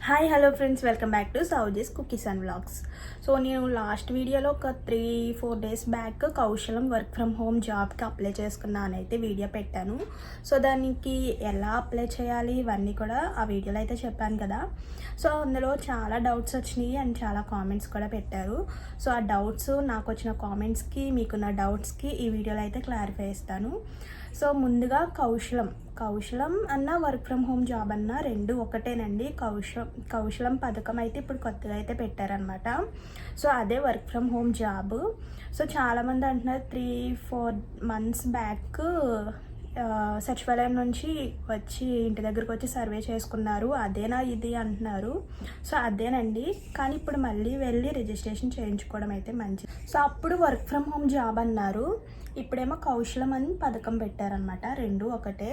Hi hello friends, welcome back to Souji's cookies and vlogs. So నేను last వీడియోలో ఒక 3-4 days back Kaushalam work from home జాబ్కి apply చేసుకున్నాను అయితే వీడియో పెట్టాను. సో దానికి ఎలా అప్లై చేయాలి ఇవన్నీ కూడా ఆ వీడియోలో అయితే చెప్పాను కదా. సో అందులో చాలా డౌట్స్ వచ్చినాయి అండ్ చాలా కామెంట్స్ కూడా పెట్టారు. సో ఆ డౌట్స్, నాకు వచ్చిన కామెంట్స్కి మీకున్న డౌట్స్కి ఈ వీడియోలో అయితే క్లారిఫై ఇస్తాను. సో ముందుగా కౌశలం అన్న వర్క్ ఫ్రమ్ హోమ్ జాబ్ అన్న రెండు ఒకటేనండి. కౌశలం పథకం అయితే ఇప్పుడు కొత్తగా అయితే పెట్టారనమాట. సో అదే work from home job. So చాలామంది అంటున్నారు 3-4 months బ్యాక్ సచివాలయం నుంచి వచ్చి ఇంటి దగ్గరకు వచ్చి సర్వే చేసుకున్నారు, అదేనా ఇది అంటున్నారు. సో అదేనండి, కానీ ఇప్పుడు మళ్ళీ వెళ్ళి రిజిస్ట్రేషన్ చేయించుకోవడం అయితే మంచిది. సో అప్పుడు వర్క్ ఫ్రమ్ హోమ్ జాబ్ అన్నారు, ఇప్పుడేమో కౌశలం అని పథకం పెట్టారనమాట. రెండు ఒకటే.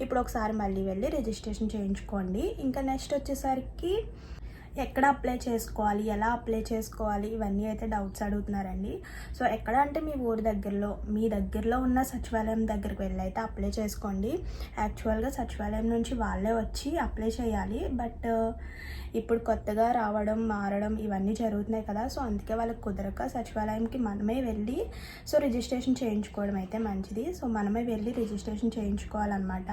ఇప్పుడు ఒకసారి మళ్ళీ వెళ్ళి రిజిస్ట్రేషన్ చేయించుకోండి. ఇంకా నెక్స్ట్ వచ్చేసరికి ఎక్కడ అప్లై చేసుకోవాలి, ఎలా అప్లై చేసుకోవాలి, ఇవన్నీ అయితే డౌట్స్ అడుగుతున్నారండి. సో ఎక్కడ అంటే మీ దగ్గరలో ఉన్న సచివాలయం దగ్గరికి వెళ్ళి అయితే అప్లై చేసుకోండి. యాక్చువల్గా సచివాలయం నుంచి వాళ్ళే వచ్చి అప్లై చేయాలి, బట్ ఇప్పుడు కొత్తగా రావడం మారడం ఇవన్నీ జరుగుతున్నాయి కదా. సో అందుకే వాళ్ళకి కుదరక సచివాలయంకి మనమే వెళ్ళి సో రిజిస్ట్రేషన్ చేయించుకోవడం అయితే మంచిది. సో మనమే వెళ్ళి రిజిస్ట్రేషన్ చేయించుకోవాలన్నమాట.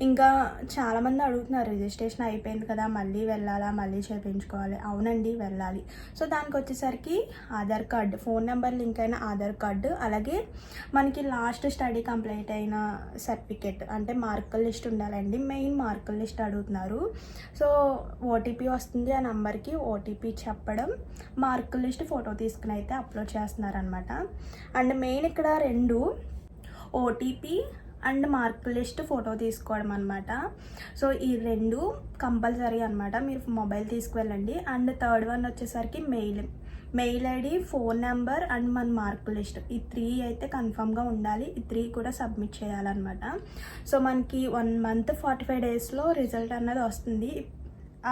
ఇంకా చాలామంది అడుగుతున్నారు, రిజిస్ట్రేషన్ అయిపోయింది కదా మళ్ళీ వెళ్ళాలా, మళ్ళీ చేయించుకోవాలి. అవునండి, వెళ్ళాలి. సో దానికి వచ్చేసరికి Aadhaar card, phone number link అయిన ఆధార్ కార్డు, అలాగే మనకి లాస్ట్ స్టడీ కంప్లీట్ అయిన సర్టిఫికేట్ అంటే మార్కుల లిస్ట్ ఉండాలండి. మెయిన్ మార్కుల లిస్ట్ అడుగుతున్నారు. సో ఓటీపీ వస్తుంది, ఆ నెంబర్కి ఓటీపీ చెప్పడం, మార్కుల లిస్ట్ ఫోటో తీసుకుని అయితే అప్లోడ్ చేస్తున్నారనమాట. అండ్ మెయిన్ ఇక్కడ రెండు, OTP and mark list photo తీసుకోవడం అనమాట. సో ఈ రెండు కంపల్సరీ అనమాట. మీరు మొబైల్ తీసుకువెళ్ళండి. అండ్ థర్డ్ వన్ వచ్చేసరికి mail ID, phone number and మన మార్క్ లిస్ట్, ఈ 3 అయితే కన్ఫామ్గా ఉండాలి. ఈ 3 కూడా సబ్మిట్ చేయాలన్నమాట. సో మనకి 1 month 45 daysలో రిజల్ట్ అన్నది వస్తుంది.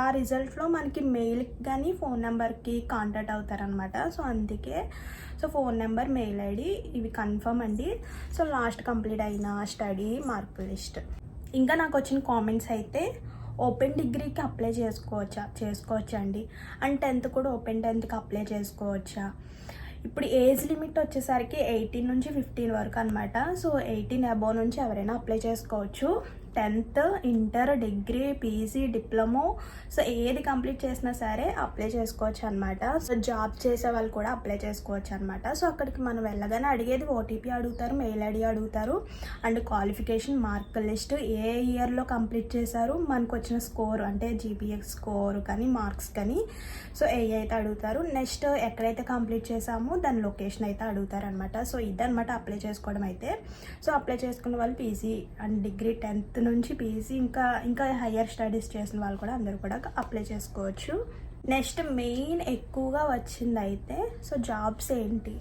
ఆ రిజల్ట్లో మనకి మెయిల్కి కానీ ఫోన్ నెంబర్కి కాంటాక్ట్ అవుతారనమాట. సో అందుకే so phone number, mail ID ఇవి కన్ఫర్మ్ అండి. సో లాస్ట్ కంప్లీట్ అయిన స్టడీ, మార్క్ లిస్ట్. ఇంకా నాకు వచ్చిన కామెంట్స్ అయితే ఓపెన్ డిగ్రీకి అప్లై చేసుకోవచ్చా అండి, అండ్ 10th కూడా ఓపెన్ 10thకి అప్లై చేసుకోవచ్చా. ఇప్పుడు ఏజ్ లిమిట్ వచ్చేసరికి 18 నుంచి 15 వరకు అనమాట. సో 18 అబోవ్ నుంచి ఎవరైనా అప్లై చేసుకోవచ్చు. 10th, inter, degree, PG, diploma, so ఏది కంప్లీట్ చేసినా సరే అప్లై చేసుకోవచ్చు అనమాట. సో జాబ్ చేసే వాళ్ళు కూడా అప్లై చేసుకోవచ్చు అనమాట. సో అక్కడికి మనం వెళ్ళగానే అడిగేది ఓటీపీ అడుగుతారు, మెయిల్ ఐడి అడుగుతారు, అండ్ క్వాలిఫికేషన్, మార్క్ లిస్ట్, ఏ ఇయర్లో కంప్లీట్ చేశారు, మనకు వచ్చిన స్కోర్ అంటే జీపీఎక్స్ స్కోర్ కానీ మార్క్స్ కానీ సో అయితే అడుగుతారు. నెక్స్ట్ ఎక్కడైతే కంప్లీట్ చేసామో దాని లొకేషన్ అయితే అడుగుతారు అనమాట. సో ఇదనమాట అప్లై చేసుకోవడం అయితే. సో అప్లై చేసుకున్న వాళ్ళు పీజీ అండ్ డిగ్రీ 10th నుంచి పీజీ ఇంకా హయ్యర్ స్టడీస్ చేసిన వాళ్ళు కూడా అందరూ కూడా అప్లై చేసుకోవచ్చు. నెక్స్ట్ మెయిన్ ఎక్కువగా వచ్చింది అయితే సో జాబ్స్ ఏంటి,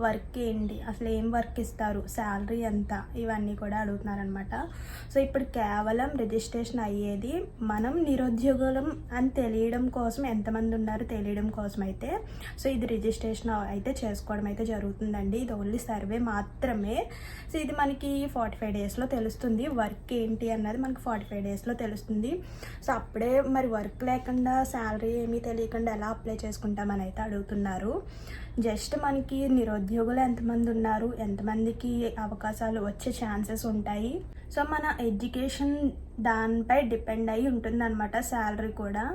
వర్క్ ఏంటి, అసలు ఏం వర్క్ ఇస్తారు, శాలరీ ఎంత, ఇవన్నీ కూడా అడుగుతున్నారనమాట. సో ఇప్పుడు కేవలం రిజిస్ట్రేషన్ అయ్యేది మనం నిరుద్యోగులం అని తెలియడం కోసం, ఎంతమంది ఉన్నారు తెలియడం కోసం అయితే సో ఇది రిజిస్ట్రేషన్ అయితే చేసుకోవడం అయితే జరుగుతుందండి. ఇది ఓన్లీ సర్వే మాత్రమే. సో ఇది మనకి 45 daysలో తెలుస్తుంది. వర్క్ ఏంటి అన్నది మనకి 45 daysలో తెలుస్తుంది. సో అప్పుడే మరి వర్క్ లేకుండా, శాలరీ ఏమీ తెలియకుండా ఎలా అప్లై చేసుకుంటామని అయితే అడుగుతున్నారు. జస్ట్ మనకి నిరుద్యోగులు ఎంతమంది ఉన్నారు, ఎంతమందికి అవకాశాలు వచ్చే ఛాన్సెస్ ఉంటాయి, సో మన ఎడ్యుకేషన్ దానిపై డిపెండ్ అయ్యి ఉంటుందన్నమాట శాలరీ కూడా.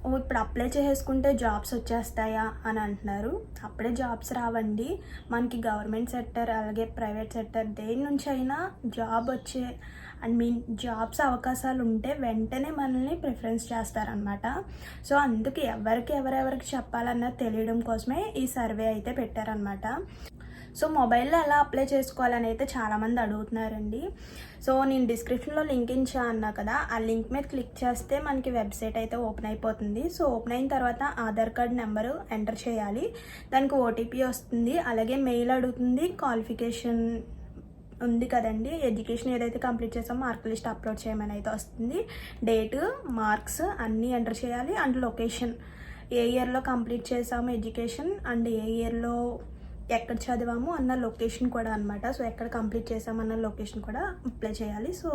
ఇప్పుడు అప్లై చేసుకుంటే జాబ్స్ వచ్చేస్తాయా అని అంటున్నారు. అప్పుడే జాబ్స్ రావండి. మనకి గవర్నమెంట్ సెక్టర్ అలాగే ప్రైవేట్ సెక్టర్ దేని నుంచి అయినా జాబ్ వచ్చే జాబ్స్ అవకాశాలు ఉంటే వెంటనే మనల్ని ప్రిఫరెన్స్ చేస్తారనమాట. సో అందుకే ఎవరెవరికి చెప్పాలన్నది తెలియడం కోసమే ఈ సర్వే అయితే పెట్టారనమాట. సో మొబైల్లో ఎలా అప్లై చేసుకోవాలని అయితే చాలామంది అడుగుతున్నారండి. సో నేను డిస్క్రిప్షన్లో లింక్ ఇచ్చా అన్నా కదా, ఆ లింక్ మీద క్లిక్ చేస్తే మనకి వెబ్సైట్ అయితే ఓపెన్ అయిపోతుంది. సో ఓపెన్ అయిన తర్వాత ఆధార్ కార్డ్ నెంబరు ఎంటర్ చేయాలి, దానికి ఓటీపీ వస్తుంది, అలాగే మెయిల్ అడుగుతుంది, క్వాలిఫికేషన్ ఉంది కదండి, ఎడ్యుకేషన్ ఏదైతే కంప్లీట్ చేసామో మార్క్ లిస్ట్ అప్లోడ్ చేయమని అయితే వస్తుంది, డేటు, మార్క్స్ అన్నీ ఎంటర్ చేయాలి, అండ్ లొకేషన్, ఏ ఇయర్లో కంప్లీట్ చేసామో ఎడ్యుకేషన్, అండ్ ఏ ఇయర్లో ఎక్కడ చదివాము అన్న లొకేషన్ కూడా అనమాట. సో ఎక్కడ కంప్లీట్ చేసామన్న లొకేషన్ కూడా అప్లై చేయాలి. సో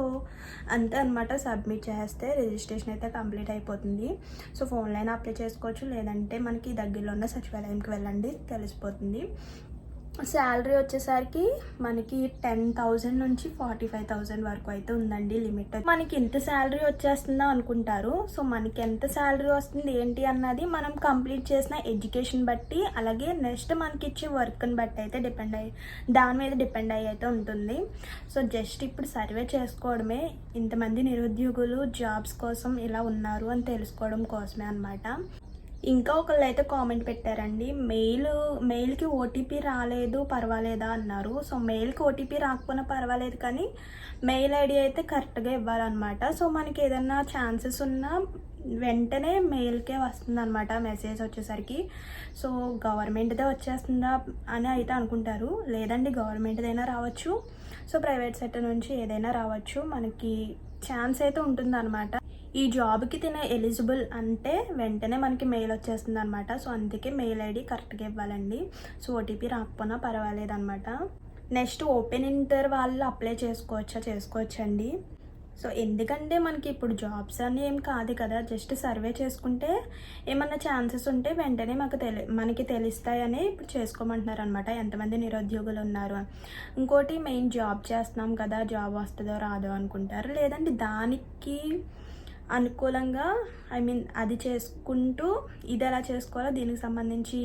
అంతే అనమాట. సబ్మిట్ చేస్తే రిజిస్ట్రేషన్ అయితే కంప్లీట్ అయిపోతుంది. సో ఫోన్లైనా అప్లై చేసుకోవచ్చు, లేదంటే మనకి దగ్గరలో ఉన్న సచివాలయంకి వెళ్ళండి, తెలిసిపోతుంది. శాలరీ వచ్చేసరికి మనకి 10,000 నుంచి 45,000 వరకు అయితే ఉందండి లిమిట్. మనకి ఇంత శాలరీ వచ్చేస్తుందా అనుకుంటారు. సో మనకి ఎంత శాలరీ వస్తుంది ఏంటి అన్నది మనం కంప్లీట్ చేసిన ఎడ్యుకేషన్ బట్టి, అలాగే నెక్స్ట్ మనకి ఇచ్చే వర్క్ని బట్టి అయితే దాని మీద డిపెండ్ అయ్యి అయితే ఉంటుంది. సో జస్ట్ ఇప్పుడు సర్వే చేసుకోవడమే, ఇంతమంది నిరుద్యోగులు జాబ్స్ కోసం ఇలా ఉన్నారు అని తెలుసుకోవడం కోసమే అనమాట. ఇంకా ఒకళ్ళు అయితే కామెంట్ పెట్టారండి, మెయిల్కి ఓటీపీ రాలేదు పర్వాలేదా అన్నారు. సో మెయిల్కి ఓటీపీ రాకపోయినా పర్వాలేదు, కానీ మెయిల్ ఐడి అయితే కరెక్ట్గా ఇవ్వాలన్నమాట. సో మనకి ఏదైనా ఛాన్సెస్ ఉన్నా వెంటనే మెయిల్కే వస్తుంది అనమాట మెసేజ్ వచ్చేసరికి. సో గవర్నమెంట్దే వచ్చేస్తుందా అని అయితే అనుకుంటారు, లేదండి గవర్నమెంట్దైనా రావచ్చు, సో ప్రైవేట్ సెక్టర్ నుంచి ఏదైనా రావచ్చు, మనకి ఛాన్స్ అయితే ఉంటుంది అనమాట. ఈ జాబ్కి ఎలిజిబుల్ అంటే వెంటనే మనకి మెయిల్ వచ్చేస్తుంది అనమాట. సో అందుకే మెయిల్ ఐడి కరెక్ట్గా ఇవ్వాలండి. సో ఓటీపీ రాకపోయినా పర్వాలేదు అనమాట. నెక్స్ట్ ఓపెన్ ఇంటర్ వాళ్ళు అప్లై చేసుకోవచ్చండి. సో ఎందుకంటే మనకి ఇప్పుడు జాబ్స్ అని ఏం కాదు కదా, జస్ట్ సర్వే చేసుకుంటే ఏమన్నా ఛాన్సెస్ ఉంటే వెంటనే మనకి తెలుస్తాయని ఇప్పుడు చేసుకోమంటున్నారు అనమాట, ఎంతమంది నిరుద్యోగులు ఉన్నారు. ఇంకోటి మెయిన్ జాబ్ చేస్తున్నాం కదా, జాబ్ వస్తుందో రాదో అనుకుంటారు, లేదంటే దానికి అనుకూలంగా అది చేసుకుంటూ ఇది ఎలా చేసుకోవాలో దీనికి సంబంధించి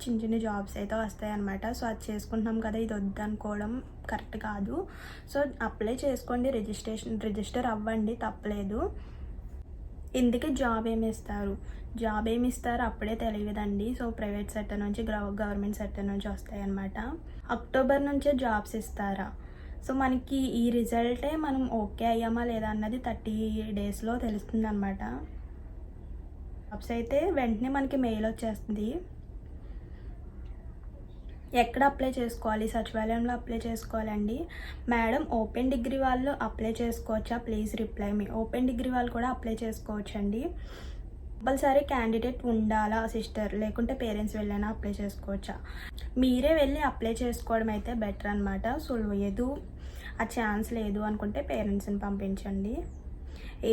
చిన్న చిన్న జాబ్స్ అయితే వస్తాయి అన్నమాట. సో అది చేసుకుంటున్నాం కదా, ఇది వద్దు అనుకోవడం కరెక్ట్ కాదు. సో అప్లై చేసుకోండి, రిజిస్టర్ అవ్వండి, తప్పలేదు. ఇందుకే జాబ్ ఏమి ఇస్తారు అప్పుడే తెలియదండి. సో ప్రైవేట్ సెక్టర్ నుంచి గవర్నమెంట్ సెక్టర్ నుంచి వస్తాయి అన్నమాట. అక్టోబర్ నుంచే జాబ్స్ ఇస్తారా? సో మనకి ఈ రిజల్టే మనం ఓకే అయ్యామా లేదా అన్నది 30 డేస్లో తెలుస్తుంది అనమాట. జాబ్స్ అయితే వెంటనే మనకి మెయిల్ వచ్చేస్తుంది. ఎక్కడ అప్లై చేసుకోవాలి? సచివాలయంలో అప్లై చేసుకోవాలండి. మేడం ఓపెన్ డిగ్రీ వాళ్ళు అప్లై చేసుకోవచ్చా? Please reply me. Open degree వాళ్ళు కూడా అప్లై చేసుకోవచ్చండి. కంపల్సరీ క్యాండిడేట్ ఉండాలా సిస్టర్, లేకుంటే పేరెంట్స్ వెళ్ళైనా అప్లై చేసుకోవచ్చా? మీరే వెళ్ళి అప్లై చేసుకోవడం అయితే బెటర్ అనమాట. సో లేదు ఆ ఛాన్స్ లేదు అనుకుంటే పేరెంట్స్ని పంపించండి.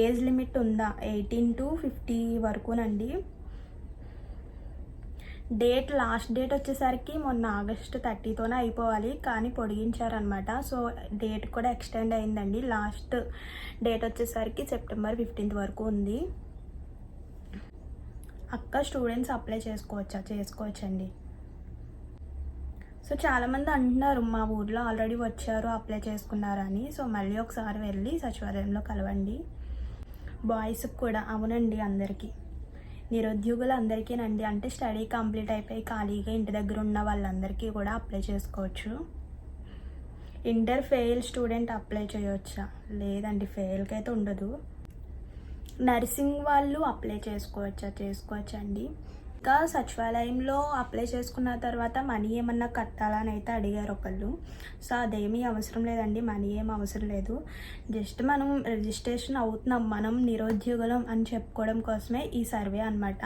ఏజ్ లిమిట్ ఉందా? 18 to 50 వరకునండి. లాస్ట్ డేట్ వచ్చేసరికి మొన్న ఆగస్టు 30తోనే అయిపోవాలి, కానీ పొడిగించారనమాట. సో డేట్ కూడా ఎక్స్టెండ్ అయిందండి. లాస్ట్ డేట్ వచ్చేసరికి సెప్టెంబర్ 15th వరకు ఉంది. అక్క స్టూడెంట్స్ అప్లై చేసుకోవచ్చండి. సో చాలామంది అంటున్నారు మా ఊర్లో ఆల్రెడీ వచ్చారు అప్లై చేసుకున్నారని. సో మళ్ళీ ఒకసారి వెళ్ళి సచివాలయంలో కలవండి. బాయ్స్కి కూడా, అవునండి, అందరికీ నిరుద్యోగులు అందరికీనండి. అంటే స్టడీ కంప్లీట్ అయిపోయి ఖాళీగా ఇంటి దగ్గర ఉన్న వాళ్ళందరికీ కూడా అప్లై చేసుకోవచ్చు. ఇంటర్ ఫెయిల్ స్టూడెంట్ అప్లై చేయవచ్చా? లేదండి, ఫెయిల్కి అయితే ఉండదు. నర్సింగ్ వాళ్ళు అప్లై చేసుకోవచ్చండి. ఇంకా సచివాలయంలో అప్లై చేసుకున్న తర్వాత మనీ ఏమన్నా కట్టాలని అయితే అడిగారు ఒకళ్ళు. సో అదేమీ అవసరం లేదండి, మనీ ఏమి అవసరం లేదు. జస్ట్ మనం రిజిస్ట్రేషన్ అవుతున్నాం, మనం నిరుద్యోగులం అని చెప్పుకోవడం కోసమే ఈ సర్వే అనమాట.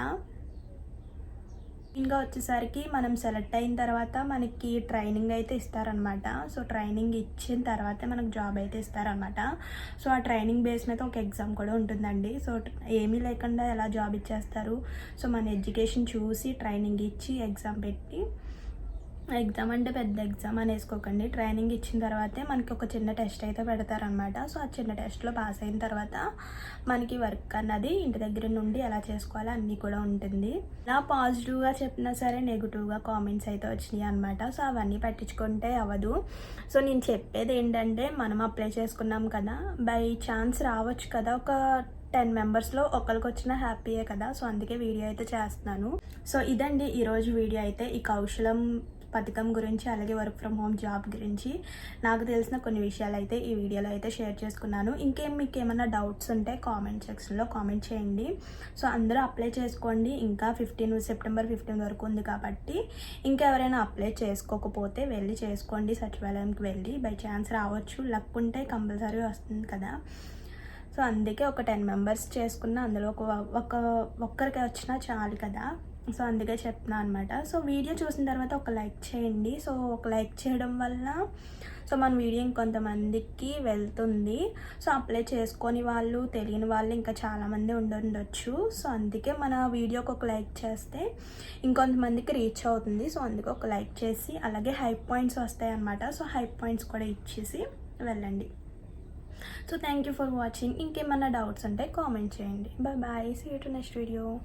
ఇంకా వచ్చేసరికి మనం సెలెక్ట్ అయిన తర్వాత మనకి ట్రైనింగ్ అయితే ఇస్తారనమాట. సో ట్రైనింగ్ ఇచ్చిన తర్వాత మనకు జాబ్ అయితే ఇస్తారనమాట. సో ఆ ట్రైనింగ్ బేస్ మీద ఒక ఎగ్జామ్ కూడా ఉంటుందండి. సో ఏమీ లేకుండా ఎలా జాబ్ ఇచ్చేస్తారు? సో మన ఎడ్యుకేషన్ చూసి ట్రైనింగ్ ఇచ్చి ఎగ్జామ్ పెట్టి, ఎగ్జామ్ అంటే పెద్ద ఎగ్జామ్ అని వేసుకోకండి, ట్రైనింగ్ ఇచ్చిన తర్వాతే మనకి ఒక చిన్న టెస్ట్ అయితే పెడతారనమాట. సో ఆ చిన్న టెస్ట్లో పాస్ అయిన తర్వాత మనకి వర్క్ అన్నది ఇంటి దగ్గర నుండి ఎలా చేసుకోవాలో అన్నీ కూడా ఉంటుంది. ఇలా పాజిటివ్గా చెప్పినా సరే నెగిటివ్గా కామెంట్స్ అయితే వచ్చినాయి అనమాట. సో అవన్నీ పట్టించుకుంటే అవ్వదు. సో నేను చెప్పేది ఏంటంటే, మనం అప్లై చేసుకున్నాం కదా, బై ఛాన్స్ రావచ్చు కదా, ఒక 10 మెంబర్స్లో ఒకరికి వచ్చినా హ్యాపీయే కదా. సో అందుకే వీడియో అయితే చేస్తున్నాను. సో ఇదండి ఈరోజు వీడియో అయితే, ఈ కౌశలం పథకం గురించి, అలాగే వర్క్ ఫ్రమ్ హోమ్ జాబ్ గురించి నాకు తెలిసిన కొన్ని విషయాలు అయితే ఈ వీడియోలో అయితే షేర్ చేసుకున్నాను. మీకు ఏమైనా డౌట్స్ ఉంటే కామెంట్ సెక్షన్లో కామెంట్ చేయండి. సో అందరూ అప్లై చేసుకోండి. ఇంకా సెప్టెంబర్ 15 వరకు ఉంది కాబట్టి ఇంకెవరైనా అప్లై చేసుకోకపోతే వెళ్ళి చేసుకోండి. సచివాలయంకి వెళ్ళి బై ఛాన్స్ రావచ్చు, లక్ ఉంటే కంపల్సరీ వస్తుంది కదా. సో అందుకే ఒక 10 మెంబర్స్ చేసుకున్న అందులో ఒక్కరికి వచ్చినా చాలు కదా. సో అందుకే చెప్తున్నా అనమాట. సో వీడియో చూసిన తర్వాత ఒక లైక్ చేయండి. సో ఒక లైక్ చేయడం వల్ల సో మన వీడియో ఇంకొంతమందికి వెళ్తుంది. సో అప్లై చేసుకొని వాళ్ళు, తెలియని వాళ్ళు ఇంకా చాలామంది ఉండొచ్చు. సో అందుకే మన వీడియోకి ఒక లైక్ చేస్తే ఇంకొంతమందికి రీచ్ అవుతుంది. సో అందుకే ఒక లైక్ చేసి, అలాగే హైప్ పాయింట్స్ వస్తాయి అన్నమాట. సో హైప్ పాయింట్స్ కూడా ఇచ్చేసి వెళ్ళండి. So thank you for watching. ఇంకేమన్నా డౌట్స్ ఉంటే కామెంట్ చేయండి. Bye. See you to next video.